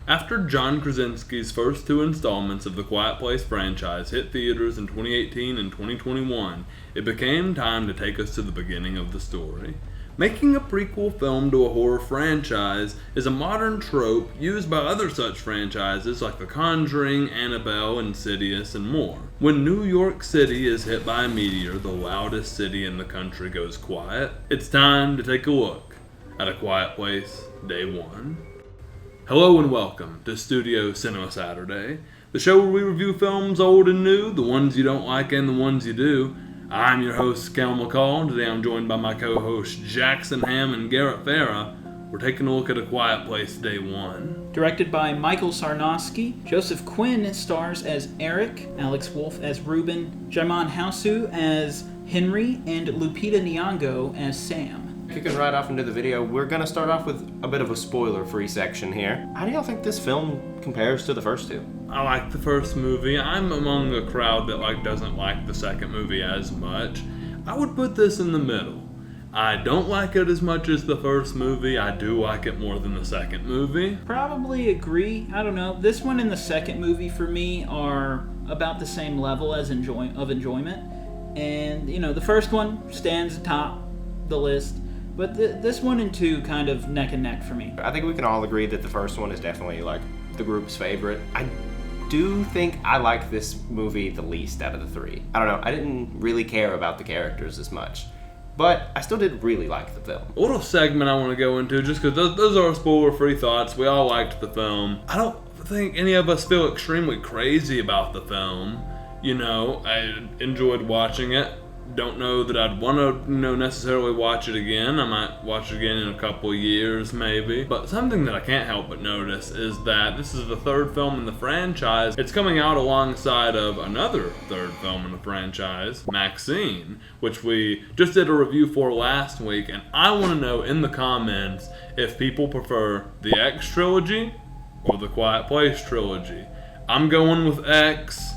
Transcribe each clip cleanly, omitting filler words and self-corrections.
After John Krasinski's first two installments of the Quiet Place franchise hit theaters in 2018 and 2021, it became time to take us to the beginning of the story. Making a prequel film to a horror franchise is a modern trope used by other such franchises like The Conjuring, Annabelle, Insidious, and more. When New York City is hit by a meteor, the loudest city in the country goes quiet. It's time to take a look at A Quiet Place Day 1. Hello and welcome to Studio Cinema Saturday, the show where we review films old and new, the ones you don't like and the ones you do. I'm your host, Kael, and today I'm joined by my co-hosts Jackson Hamm and Garrett. We're taking a look at A Quiet Place Day 1. Directed by Michael Sarnowski, Joseph Quinn stars as Eric, Alex Wolff as Ruben, Djimon Hounsou as Henry, and Lupita Nyong'o as Sam. Kicking right off into the video, we're going to start off with a bit of a spoiler-free section here. How do y'all think this film compares to the first two? I like the first movie. I'm among a crowd that doesn't like the second movie as much. I would put this in the middle. I don't like it as much as the first movie. I do like it more than the second movie. Probably agree. I don't know. This one and the second movie for me are about the same level as enjoyment. And, the first one stands atop the list. But this one and two kind of neck and neck for me. I think we can all agree that the first one is definitely the group's favorite. I do think I like this movie the least out of the three. I don't know, I didn't really care about the characters as much. But I still did really like the film. A little segment I want to go into, just because those are spoiler-free thoughts. We all liked the film. I don't think any of us feel extremely crazy about the film. I enjoyed watching it. Don't know that I'd want to, necessarily watch it again. I might watch it again in a couple years, maybe. But something that I can't help but notice is that this is the third film in the franchise. It's coming out alongside of another third film in the franchise, Maxine, which we just did a review for last week. And I want to know in the comments if people prefer the X trilogy or the Quiet Place trilogy. I'm going with X.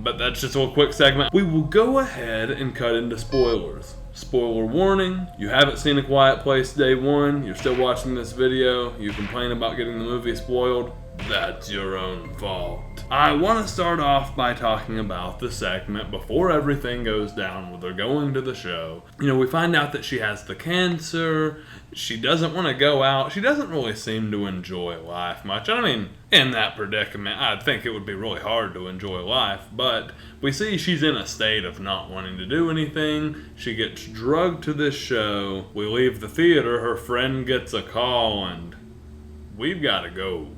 But that's just a little quick segment. We will go ahead and cut into spoilers. Spoiler warning, you haven't seen A Quiet Place Day 1, you're still watching this video, you complain about getting the movie spoiled, that's your own fault. I want to start off by talking about the segment before everything goes down where they're going to the show. We find out that she has the cancer, she doesn't want to go out, she doesn't really seem to enjoy life much. In that predicament, I'd think it would be really hard to enjoy life, but we see she's in a state of not wanting to do anything. She gets drugged to this show. We leave the theater, her friend gets a call, and we've got to go.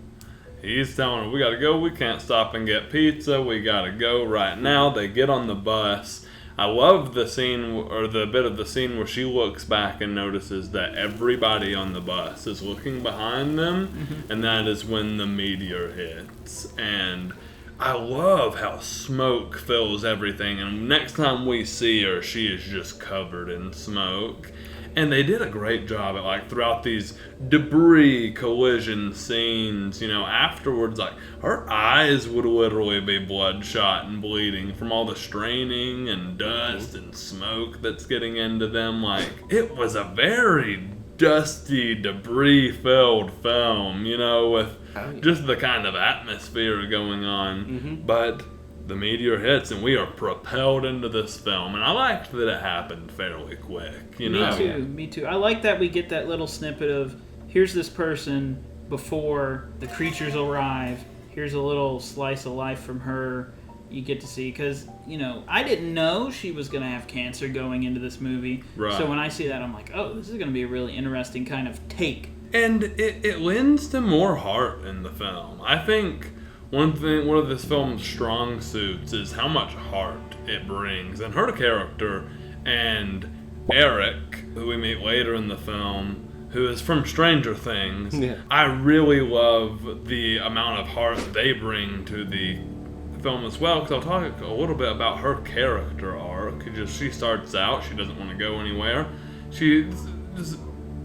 He's telling her, we gotta go, we can't stop and get pizza, we gotta go right now. They get on the bus. I love the scene, or the bit of the scene where she looks back and notices that everybody on the bus is looking behind them, and that is when the meteor hits. And I love how smoke fills everything, and next time we see her, she is just covered in smoke. And they did a great job at throughout these debris collision scenes, afterwards, her eyes would literally be bloodshot and bleeding from all the straining and dust and smoke that's getting into them. It was a very dusty, debris-filled film, with just the kind of atmosphere going on. But the meteor hits and we are propelled into this film, and I liked that it happened fairly quick. Me too. I like that we get that little snippet of here's this person before the creatures arrive. Here's a little slice of life from her. You get to see, because I didn't know she was going to have cancer going into this movie. Right. So when I see that, I'm like, oh, this is going to be a really interesting kind of take. And it lends to more heart in the film. I think one of this film's strong suits is how much heart it brings. And her character and Eric, who we meet later in the film, who is from Stranger Things, I really love the amount of heart they bring to the film as well, because I'll talk a little bit about her character arc. She starts out, she doesn't want to go anywhere. She just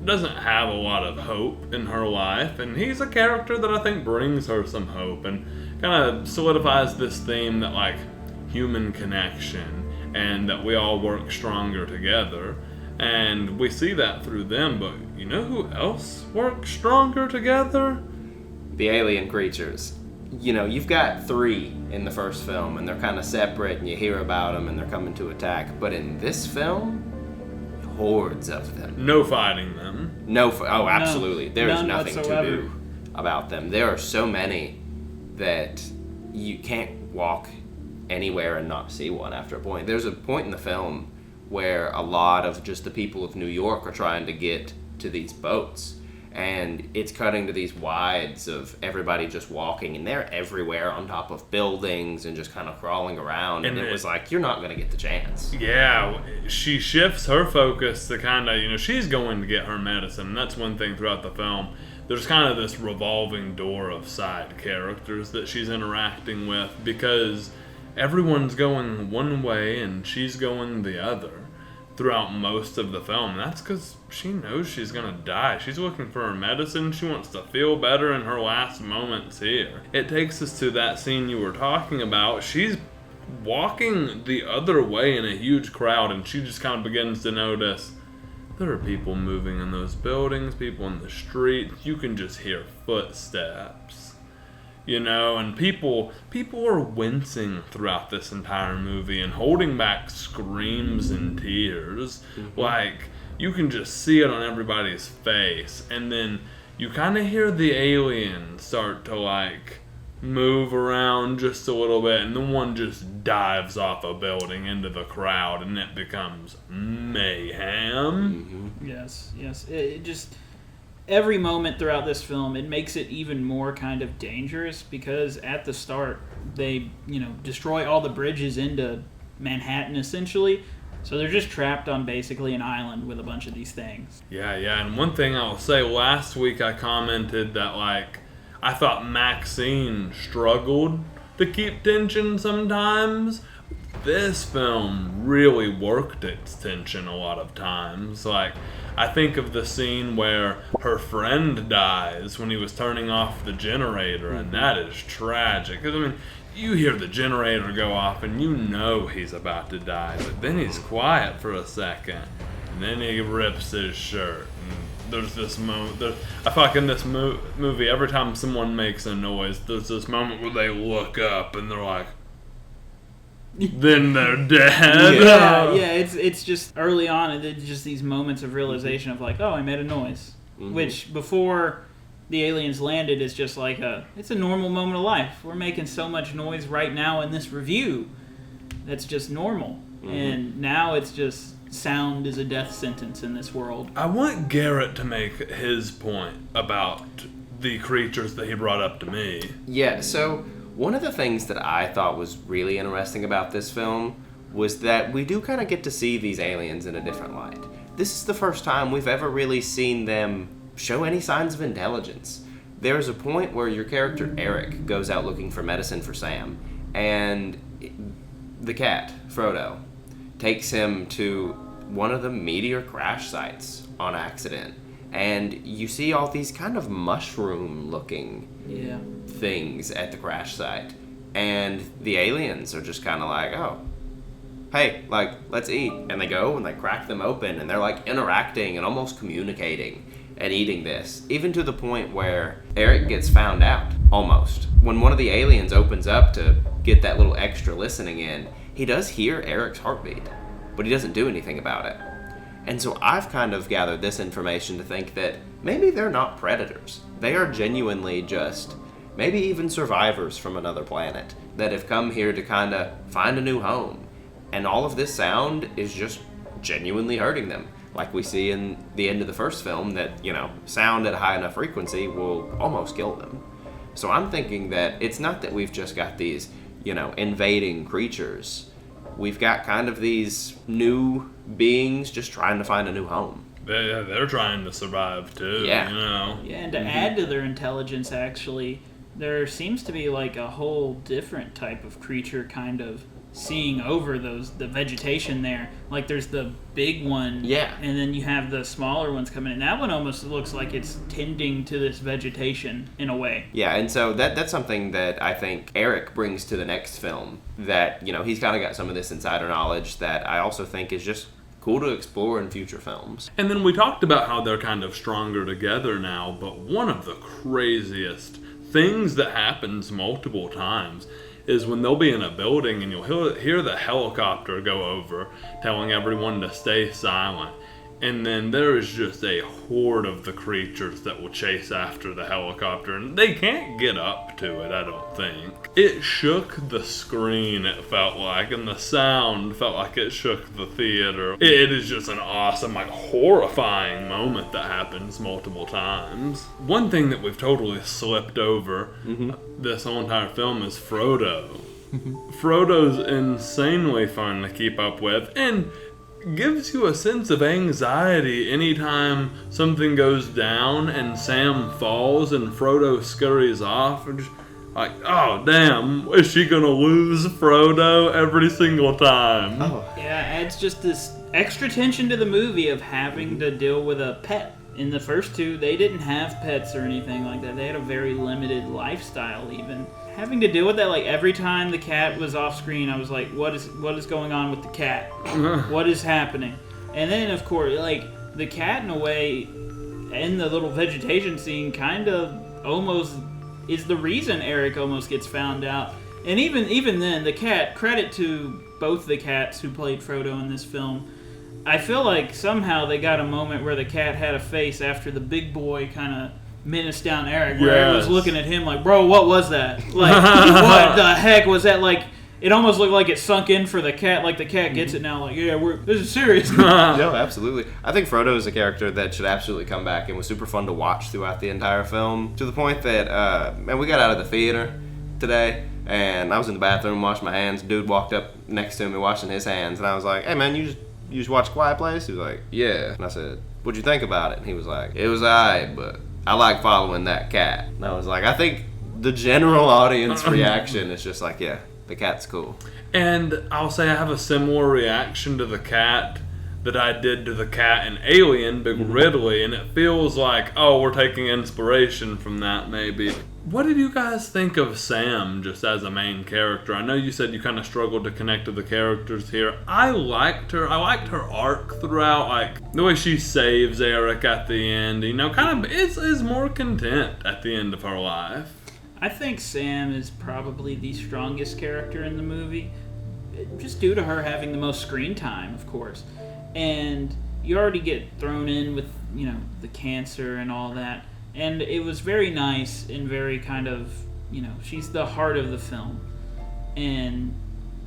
doesn't have a lot of hope in her life, and he's a character that I think brings her some hope and kind of solidifies this theme that human connection and that we all work stronger together. And we see that through them, but you know who else works stronger together? the alien creatures. You know, you've got 3 in the first film, and they're kind of separate, and you hear about them, and they're coming to attack. But in this film, hordes of them. No fighting them. Oh, absolutely. There's none nothing whatsoever. to do about them. There are so many that you can't walk anywhere and not see one after a point. There's a point in the film where a lot of just the people of New York are trying to get to these boats. And it's cutting to these wides of everybody just walking, and they're everywhere on top of buildings and just kind of crawling around. And it was like, you're not going to get the chance. Yeah, she shifts her focus to kind of, you know, she's going to get her medicine. And that's one thing throughout the film. There's kind of this revolving door of side characters that she's interacting with because everyone's going one way and she's going the other throughout most of the film. That's because she knows she's gonna die. She's looking for her medicine. She wants to feel better in her last moments here. It takes us to that scene you were talking about. She's walking the other way in a huge crowd, and she just kind of begins to notice there are people moving in those buildings, people in the streets. You can just hear footsteps. You know, and people are wincing throughout this entire movie and holding back screams and tears. Mm-hmm. Like, you can just see it on everybody's face. And then you kind of hear the alien start to, like, move around just a little bit. And then one just dives off a building into the crowd, and it becomes mayhem. Mm-hmm. Yes. It just... Every moment throughout this film, it makes it even more kind of dangerous because at the start, they, you know, destroy all the bridges into Manhattan, essentially. So they're just trapped on basically an island with a bunch of these things. Yeah, and one thing I'll say, last week I commented that, like, I thought Maxine struggled to keep tension sometimes. This film really worked its tension a lot of times. Like, I think of the scene where her friend dies when he was turning off the generator, and that is tragic. 'Cause, I mean, you hear the generator go off, and you know he's about to die, but then he's quiet for a second, and then he rips his shirt. And there's this moment. I feel like in this movie, every time someone makes a noise, there's this moment where they look up, and they're like, then they're dead. Yeah, it's just early on, it's just these moments of realization of like, oh, I made a noise. Mm-hmm. Which before the aliens landed is just like it's a normal moment of life. We're making so much noise right now in this review that's just normal. Mm-hmm. And now it's just sound is a death sentence in this world. I want Garrett to make his point about the creatures that he brought up to me. Yeah, so one of the things that I thought was really interesting about this film was that we do kind of get to see these aliens in a different light. This is the first time we've ever really seen them show any signs of intelligence. There's a point where your character Eric goes out looking for medicine for Sam, and the cat, Frodo, takes him to one of the meteor crash sites on accident. And you see all these kind of mushroom-looking things at the crash site. And the aliens are just kind of like, oh, hey, like, let's eat. And they go and they crack them open, and they're like interacting and almost communicating and eating this. Even to the point where Eric gets found out, almost. When one of the aliens opens up to get that little extra listening in, he does hear Eric's heartbeat, but he doesn't do anything about it. And so I've kind of gathered this information to think that maybe they're not predators. They are genuinely just maybe even survivors from another planet that have come here to kind of find a new home. And all of this sound is just genuinely hurting them. Like we see in the end of the first film that, you know, sound at a high enough frequency will almost kill them. So I'm thinking that it's not that we've just got these, you know, invading creatures. We've got kind of these new beings just trying to find a new home. They're trying to survive too, you know? Yeah, and to add to their intelligence, actually, there seems to be like a whole different type of creature kind of seeing over the vegetation there. Like there's the big one, and then you have the smaller ones coming in. That one almost looks like it's tending to this vegetation in a way. Yeah, and so that's something that I think Eric brings to the next film, that, you know, he's kind of got some of this insider knowledge that I also think is just cool to explore in future films. And then we talked about how they're kind of stronger together now, but one of the craziest things that happens multiple times is when they'll be in a building and you'll hear the helicopter go over, telling everyone to stay silent. And then there is just a horde of the creatures that will chase after the helicopter, and they can't get up to it, I don't think. It shook the screen, it felt like, and the sound felt like it shook the theater. It is just an awesome, like, horrifying moment that happens multiple times. One thing that we've totally slipped over this whole entire film is Frodo. Frodo's insanely fun to keep up with, and gives you a sense of anxiety anytime something goes down and Sam falls and Frodo scurries off. And just like, oh damn, is she gonna lose Frodo every single time? Oh. Yeah, adds just this extra tension to the movie of having to deal with a pet. In the first two, they didn't have pets or anything like that. They had a very limited lifestyle even. Having to deal with that, like, every time the cat was off screen, I was like, what is going on with the cat? What is happening? And then, of course, like, the cat, in a way, in the little vegetation scene, kind of almost is the reason Eric almost gets found out. And even then, the cat, credit to both the cats who played Frodo in this film, I feel like somehow they got a moment where the cat had a face after the big boy kind of menaced down Eric, where Eric was looking at him like, bro, what was that? Like, what the heck was that? Like, it almost looked like it sunk in for the cat, like the cat gets it now, like, yeah, this is serious. No, absolutely. I think Frodo is a character that should absolutely come back and was super fun to watch throughout the entire film, to the point that, man, we got out of the theater today, and I was in the bathroom washing my hands. Dude walked up next to me washing his hands, and I was like, hey, man, you just watch Quiet Place? He was like, yeah. And I said, what'd you think about it? And he was like, it was alright, but I like following that cat. And I was like, I think the general audience reaction is just like, yeah, the cat's cool. And I'll say I have a similar reaction to the cat that I did to the cat in Alien, Big Ridley, and it feels like, oh, we're taking inspiration from that maybe. What did you guys think of Sam just as a main character? I know you said you kind of struggled to connect to the characters here. I liked her. I liked her arc throughout, like the way she saves Eric at the end. You know, kind of is more content at the end of her life. I think Sam is probably the strongest character in the movie, just due to her having the most screen time, of course. And you already get thrown in with, you know, the cancer and all that. And it was very nice and very kind of, you know, she's the heart of the film. And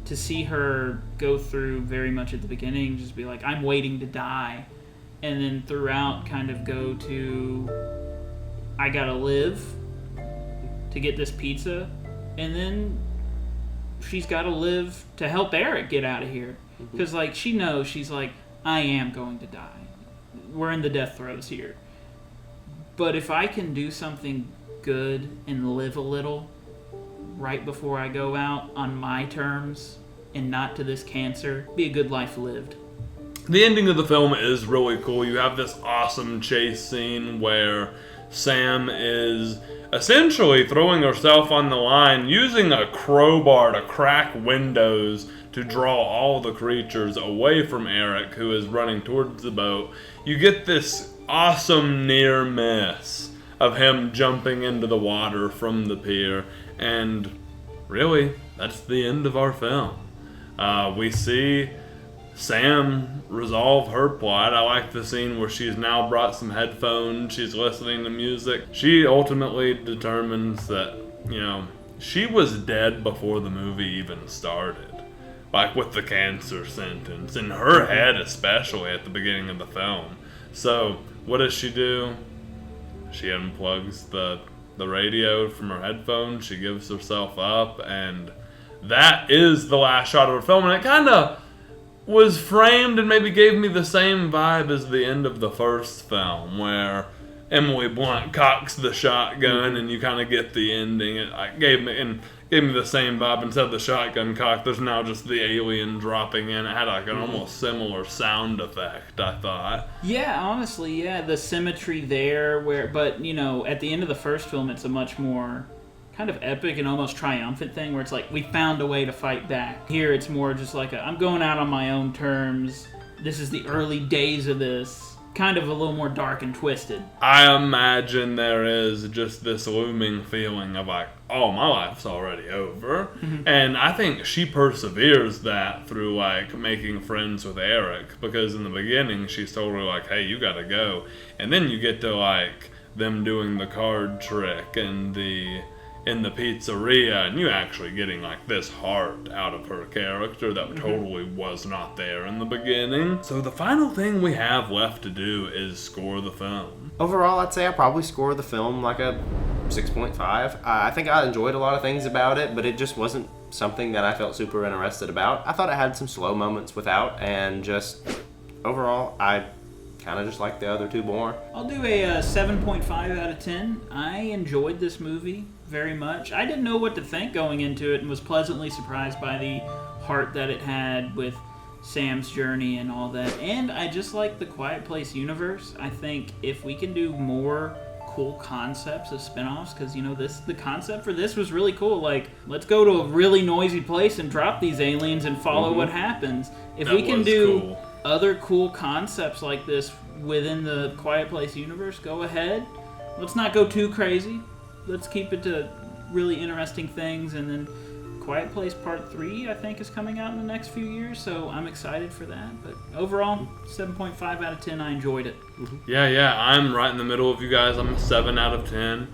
to see her go through very much at the beginning, just be like, I'm waiting to die. And then throughout kind of go to, I gotta live to get this pizza. And then she's gotta live to help Eric get out of here. Because, like, she knows, she's like, I am going to die. We're in the death throes here. But if I can do something good and live a little right before I go out on my terms and not to this cancer, be a good life lived. The ending of the film is really cool. You have this awesome chase scene where Sam is essentially throwing herself on the line, using a crowbar to crack windows to draw all the creatures away from Eric, who is running towards the boat. You get this awesome near miss of him jumping into the water from the pier, and really, that's the end of our film. We see Sam resolve her plot. I like the scene where she's now brought some headphones, she's listening to music. She ultimately determines that, you know, she was dead before the movie even started. Like with the cancer sentence, in her head especially at the beginning of the film. So, what does she do? She unplugs the radio from her headphones, she gives herself up, and that is the last shot of the film. And it kind of was framed and maybe gave me the same vibe as the end of the first film, where Emily Blunt cocks the shotgun and you kind of get the ending. It gave me the same vibe. Instead of the shotgun cock, there's now just the alien dropping in. It had like an almost similar sound effect, I thought. Yeah, honestly, yeah, the symmetry there, but you know, at the end of the first film, it's a much more kind of epic and almost triumphant thing where it's like, we found a way to fight back. Here, it's more just like I'm going out on my own terms. This is the early days of this. kind of a little more dark and twisted. I imagine there is just this looming feeling of like, oh, my life's already over. And I think she perseveres that through like making friends with Eric, because in the beginning she's totally like, hey, you gotta go. And then you get to like them doing the card trick and in the pizzeria, and you actually getting like this heart out of her character that totally was not there in the beginning. So the final thing we have left to do is score the film. Overall, I'd say I probably score the film like a 6.5. I think I enjoyed a lot of things about it, but it just wasn't something that I felt super interested about. I thought it had some slow moments without, and just overall, I kind of just like the other two more. I'll do a 7.5 out of 10. I enjoyed this movie very much. I didn't know what to think going into it and was pleasantly surprised by the heart that it had with Sam's journey and all that. And I just like the Quiet Place universe. I think if we can do more cool concepts of spin-offs, because the concept for this was really cool. Like, let's go to a really noisy place and drop these aliens and follow what happens. If That we can was do cool. other cool concepts like this within the Quiet Place universe, go ahead. Let's not go too crazy. Let's keep it to really interesting things. And then Quiet Place Part 3, I think, is coming out in the next few years, so I'm excited for that. But overall, 7.5 out of 10. I enjoyed it. Yeah, I'm right in the middle of you guys. I'm a 7 out of 10.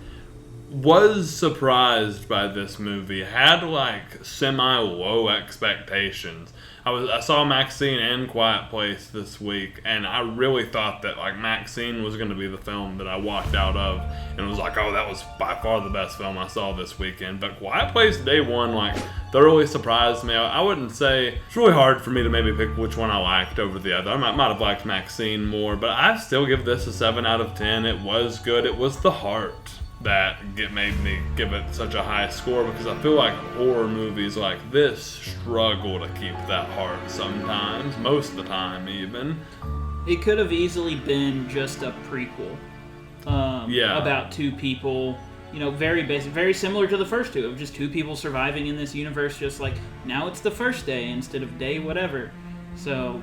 Was surprised by this movie. Had like semi-low expectations. I saw Maxine and Quiet Place this week, and I really thought that like Maxine was going to be the film that I walked out of and was like, oh, that was by far the best film I saw this weekend. But Quiet Place day one like thoroughly surprised me. I wouldn't say, it's really hard for me to maybe pick which one I liked over the other. I might have liked Maxine more, but I still give this a 7 out of 10. It was good. It was the heart that made me give it such a high score, because I feel like horror movies like this struggle to keep that heart sometimes, most of the time even. It could have easily been just a prequel about two people, very basic, very similar to the first two, of just two people surviving in this universe, just like, now it's the first day instead of day whatever. So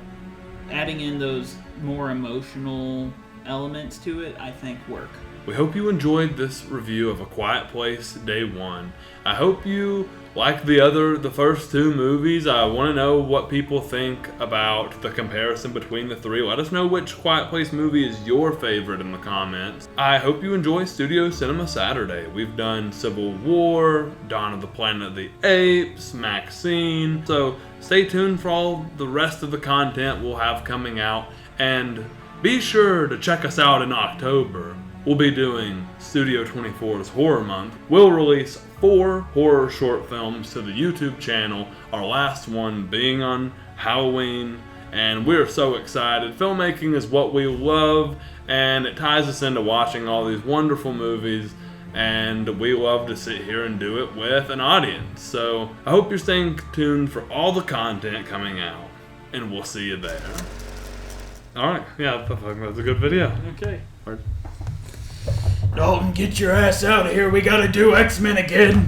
adding in those more emotional elements to it, I think work. We hope you enjoyed this review of A Quiet Place Day 1. I hope you like the first two movies. I want to know what people think about the comparison between the three. Let us know which Quiet Place movie is your favorite in the comments. I hope you enjoy Studio Cinema Saturday. We've done Civil War, Dawn of the Planet of the Apes, Maxine. So stay tuned for all the rest of the content we'll have coming out. And be sure to check us out in October. We'll be doing Studio 24's Horror Month. We'll release 4 horror short films to the YouTube channel, our last one being on Halloween, and we're so excited. Filmmaking is what we love, and it ties us into watching all these wonderful movies, and we love to sit here and do it with an audience. So I hope you're staying tuned for all the content coming out, and we'll see you there. Alright, yeah, I think that's a good video. Okay. Word. Dalton, get your ass out of here. We gotta do X-Men again.